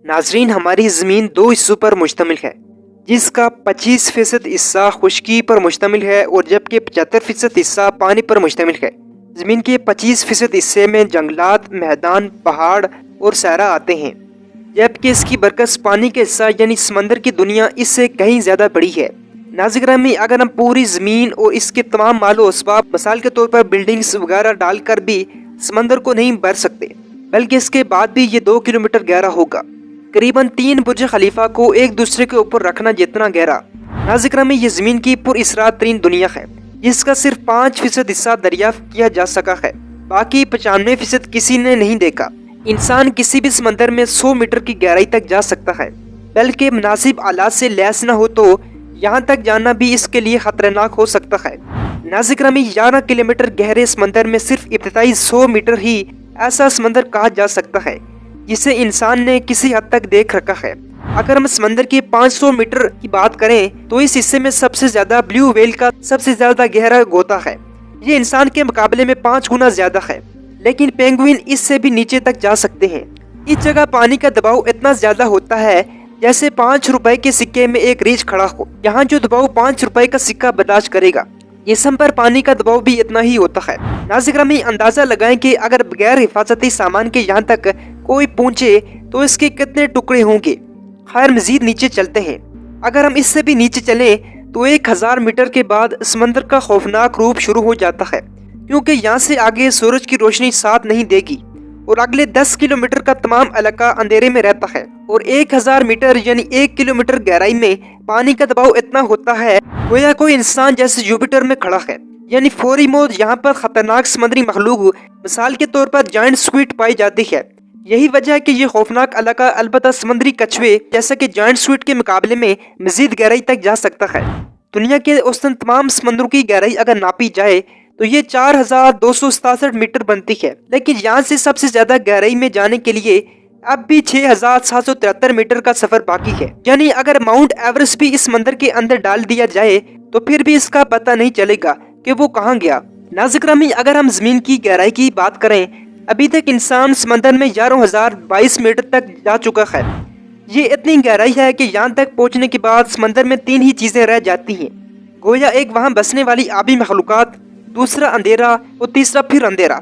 ناظرین، ہماری زمین دو حصوں پر مشتمل ہے، جس کا 25% حصہ خشکی پر مشتمل ہے اور جبکہ 75% حصہ پانی پر مشتمل ہے۔ زمین کے 25% حصے میں جنگلات، میدان، پہاڑ اور صحرا آتے ہیں، جبکہ اس کی برعکس پانی کا حصہ یعنی سمندر کی دنیا اس سے کہیں زیادہ بڑی ہے۔ ناظرین گرامی، اگر ہم پوری زمین اور اس کے تمام مال و اسباب مثال کے طور پر بلڈنگز وغیرہ ڈال کر بھی سمندر کو نہیں بھر سکتے، بلکہ اس کے بعد بھی یہ 2 کلومیٹر گہرا ہوگا، قریباً 3 برج خلیفہ کو ایک دوسرے کے اوپر رکھنا جتنا گہرا۔ ناظرین گرامی، یہ زمین کی پر اسرار ترین دنیا ہے، جس کا صرف 5% حصہ دریافت کیا جا سکا ہے، باقی 95% کسی نے نہیں دیکھا۔ انسان کسی بھی سمندر میں 100 میٹر کی گہرائی تک جا سکتا ہے، بلکہ مناسب آلات سے لیس نہ ہو تو یہاں تک جانا بھی اس کے لیے خطرناک ہو سکتا ہے۔ ناظرین گرامی، 11 کلومیٹر گہرے سمندر میں صرف ابتدائی 100 میٹر ہی ایسا سمندر کہا جا سکتا ہے جسے انسان نے کسی حد تک دیکھ رکھا ہے۔ اگر ہم سمندر کے 500 میٹر کی بات کریں تو اس حصے میں سب سے زیادہ بلیو ویل کا سب سے زیادہ گہرا غوطہ ہے۔ یہ انسان کے مقابلے میں 5 گنا زیادہ ہے، لیکن پینگوئن اس سے بھی نیچے تک جا سکتے ہیں۔ اس جگہ پانی کا دباؤ اتنا زیادہ ہوتا ہے جیسے 5 روپے کے سکے میں ایک ریچھ کھڑا ہو، یہاں جو دباؤ 5 روپے کا سکہ برداشت کرے گا، جسم پر پانی کا دباؤ بھی اتنا ہی ہوتا ہے۔ ناظرین گرامی، اندازہ لگائیں کہ اگر بغیر حفاظتی سامان کے یہاں تک کوئی پہنچے تو اس کے کتنے ٹکڑے ہوں گے۔ خیر، مزید نیچے چلتے ہیں۔ اگر ہم اس سے بھی نیچے چلیں تو 1000 میٹر کے بعد سمندر کا خوفناک روپ شروع ہو جاتا ہے، کیونکہ یہاں سے آگے سورج کی روشنی ساتھ نہیں دے گی اور اگلے 10 کلومیٹر کا تمام علاقہ اندھیرے میں رہتا ہے، اور 1000 میٹر یعنی 1 کلومیٹر گہرائی میں پانی کا دباؤ اتنا ہوتا ہے گویا کوئی انسان جیسے جوپیٹر میں کھڑا ہے، یعنی فوری موت۔ یہاں پر خطرناک سمندری مخلوق مثال کے طور پر جائنٹ سکویڈ پائی جاتی ہے۔ یہی وجہ ہے کہ یہ خوفناک علاقہ البتہ سمندری کچھوے جیسا کہ جائنٹ سکویڈ کے مقابلے میں مزید گہرائی تک جا سکتا ہے۔ دنیا کے اوسطاً تمام سمندروں کی گہرائی اگر ناپی جائے تو یہ 4267 میٹر بنتی ہے، لیکن یہاں سے سب سے زیادہ گہرائی میں جانے کے لیے اب بھی 6773 میٹر کا سفر باقی ہے، یعنی اگر ماؤنٹ ایورسٹ بھی اس سمندر کے اندر ڈال دیا جائے تو پھر بھی اس کا پتہ نہیں چلے گا کہ وہ کہاں گیا۔ ناظرین گرامی، اگر ہم زمین کی گہرائی کی بات کریں، ابھی تک انسان سمندر میں 11022 میٹر تک جا چکا ہے۔ یہ اتنی گہرائی ہے کہ یہاں تک پہنچنے کے بعد سمندر میں 3 ہی چیزیں رہ جاتی ہیں، گویا ایک وہاں بسنے والی آبی مخلوقات، دوسرا اندھیرا اور تیسرا پھر اندھیرا،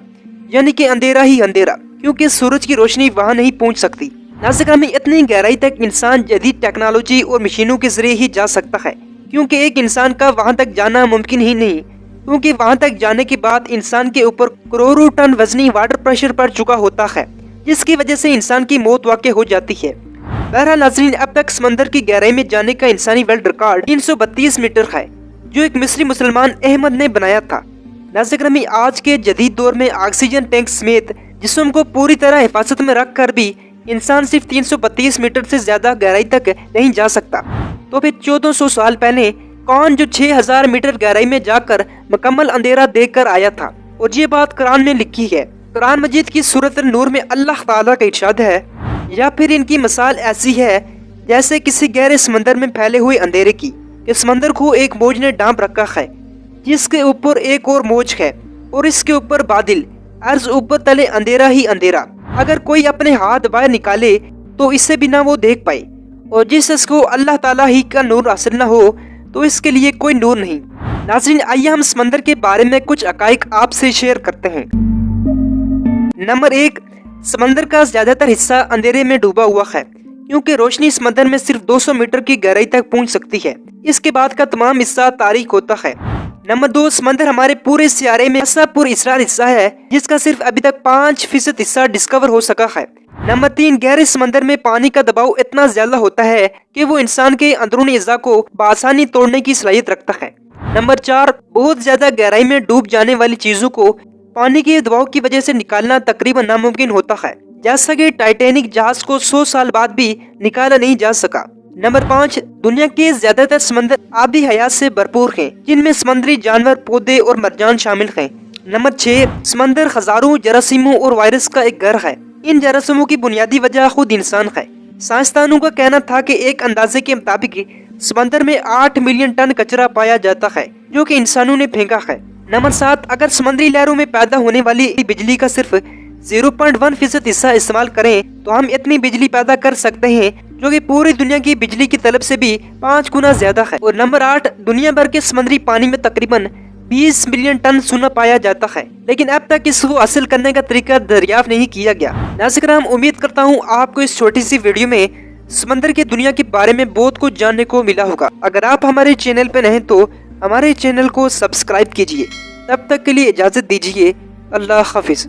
یعنی کہ اندھیرا ہی اندھیرا، کیونکہ سورج کی روشنی وہاں نہیں پہنچ سکتی۔ ناظرین گرامی، اتنی گہرائی تک انسان جدید ٹیکنالوجی اور مشینوں کے ذریعے ہی جا سکتا ہے، کیونکہ ایک انسان کا وہاں تک جانا ممکن ہی نہیں، کیونکہ وہاں تک جانے کے بعد انسان کے اوپر کروڑوں ٹن وزنی واٹر پریشر پڑ چکا ہوتا ہے، جس کی وجہ سے انسان کی موت واقع ہو جاتی ہے۔ بہرحال ناظرین، اب تک سمندر کی گہرائی میں جانے کا انسانی ورلڈ ریکارڈ 332 میٹر ہے، جو ایک مصری مسلمان احمد نے بنایا تھا۔ ناظرین گرامی، آج کے جدید دور میں آکسیجن ٹینک سمیت جسم کو پوری طرح حفاظت میں رکھ کر بھی انسان صرف 332 میٹر سے زیادہ گہرائی تک نہیں جا سکتا، تو پھر 1400 سال پہلے کون جو 6000 میٹر گہرائی میں جا کر مکمل اندھیرا دیکھ کر آیا تھا؟ اور یہ بات قرآن میں لکھی ہے۔ قرآن مجید کی سورۃ النور میں اللہ تعالیٰ کا ارشاد ہے، یا پھر ان کی مثال ایسی ہے جیسے کسی گہرے سمندر میں پھیلے ہوئے اندھیرے کی، کہ سمندر کو ایک موج نے ڈانپ رکھا ہے، جس کے اوپر ایک اور موج ہے، اور اس کے اوپر بادل، عرض اوپر تلے اندھیرا ہی اندھیرا۔ اگر کوئی اپنے ہاتھ باہر نکالے تو اس سے بھی نہ وہ دیکھ پائے، اور جس شخص کو اللہ تعالیٰ ہی کا نور حاصل نہ ہو تو اس کے لیے کوئی نور نہیں۔ ناظرین، آئیے ہم سمندر کے بارے میں کچھ حقائق آپ سے شیئر کرتے ہیں۔ نمبر 1، سمندر کا زیادہ تر حصہ اندھیرے میں ڈوبا ہوا ہے، کیونکہ روشنی سمندر میں صرف 200 میٹر کی گہرائی تک پہنچ سکتی ہے، اس کے بعد کا تمام حصہ تاریک ہوتا ہے۔ نمبر 2، سمندر ہمارے پورے سیارے میں ایسا پر اسرار حصہ ہے جس کا صرف ابھی تک 5% حصہ ڈسکور ہو سکا ہے۔ نمبر 3، گہرے سمندر میں پانی کا دباؤ اتنا زیادہ ہوتا ہے کہ وہ انسان کے اندرونی اعضاء کو بآسانی توڑنے کی صلاحیت رکھتا ہے۔ نمبر 4، بہت زیادہ گہرائی میں ڈوب جانے والی چیزوں کو پانی کے دباؤ کی وجہ سے نکالنا تقریباً ناممکن ہوتا ہے، جیسا کہ ٹائٹینک جہاز کو 100 سال بعد بھی نکالا نہیں جا سکا۔ نمبر 5، دنیا کے زیادہ تر سمندر آبی حیات سے بھرپور ہیں، جن میں سمندری جانور، پودے اور مرجان شامل ہیں۔ نمبر 6، سمندر ہزاروں جراثیموں اور وائرس کا ایک گھر ہے۔ ان جراثیموں کی بنیادی وجہ خود انسان ہے۔ سائنسدانوں کا کہنا تھا کہ ایک اندازے کے مطابق سمندر میں 8 ملین ٹن کچرا پایا جاتا ہے، جو کہ انسانوں نے پھینکا ہے۔ نمبر 7، اگر سمندری لہروں میں پیدا ہونے والی بجلی کا صرف 0.1% حصہ استعمال کریں تو ہم اتنی بجلی پیدا کر سکتے ہیں جو کہ پوری دنیا کی بجلی کی طلب سے بھی 5 گنا زیادہ ہے۔ اور نمبر 8، دنیا بھر کے سمندری پانی میں تقریباً 20 ملین ٹن سونا پایا جاتا ہے، لیکن اب تک اس کو حاصل کرنے کا طریقہ دریافت نہیں کیا گیا۔ ناظرین کرام، امید کرتا ہوں آپ کو اس چھوٹی سی ویڈیو میں سمندر کی دنیا کے بارے میں بہت کچھ جاننے کو ملا ہوگا۔ اگر آپ ہمارے چینل پہ نہیں تو ہمارے چینل کو سبسکرائب کیجئے۔ تب تک کے لیے اجازت دیجیے، اللہ حافظ۔